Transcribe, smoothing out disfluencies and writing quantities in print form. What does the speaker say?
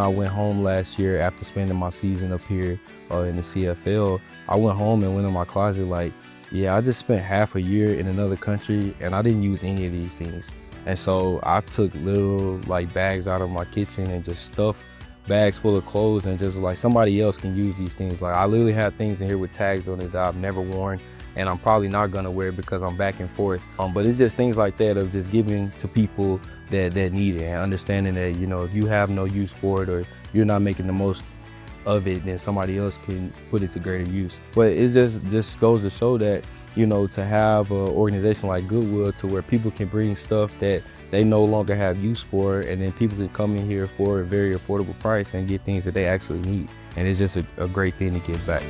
went home last year after spending my season up here in the CFL, I went home and went in my closet like, yeah, I just spent half a year in another country and I didn't use any of these things. And so I took little like bags out of my kitchen and just stuffed bags full of clothes and just like somebody else can use these things. Like I literally have things in here with tags on it that I've never worn and I'm probably not gonna wear because I'm back and forth. But it's just things like that of just giving to people that need it and understanding that, you know, if you have no use for it or you're not making the most of it, then somebody else can put it to greater use. But it just goes to show that, you know, to have an organization like Goodwill to where people can bring stuff that they no longer have use for, and then people can come in here for a very affordable price and get things that they actually need. And it's just a great thing to give back.